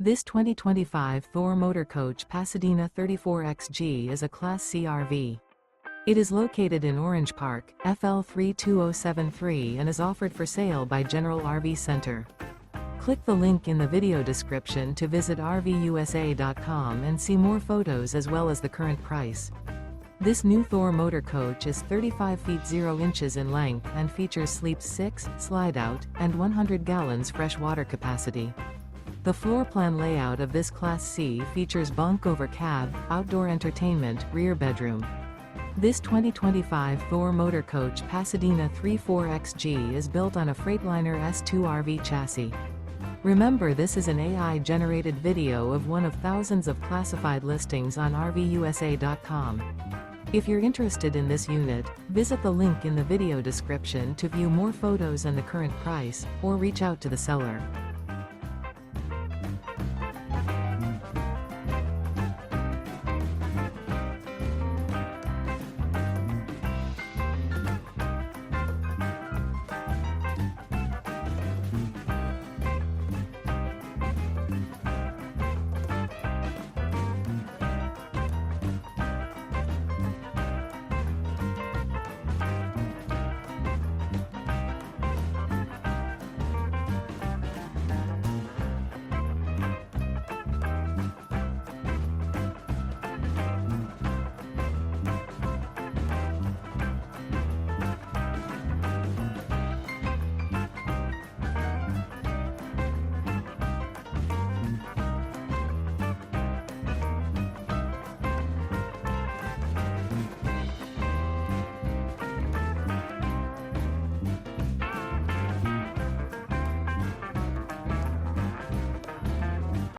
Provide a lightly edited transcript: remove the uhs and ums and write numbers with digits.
This 2025 Thor Motor Coach Pasadena 34XG is a Class C RV. It is located in Orange Park, FL 32073 and is offered for sale by General RV Center. Click the link in the video description to visit RVUSA.com and see more photos as well as the current price. This new Thor Motor Coach is 35 feet 0 inches in length and features sleep 6, slide-out, and 100 gallons fresh water capacity. The floor plan layout of this Class C features bunk over cab, outdoor entertainment, rear bedroom. This 2025 Thor Motor Coach Pasadena 34XG is built on a Freightliner S2RV chassis. Remember, this is an AI-generated video of one of thousands of classified listings on RVUSA.com. If you're interested in this unit, visit the link in the video description to view more photos and the current price, or reach out to the seller.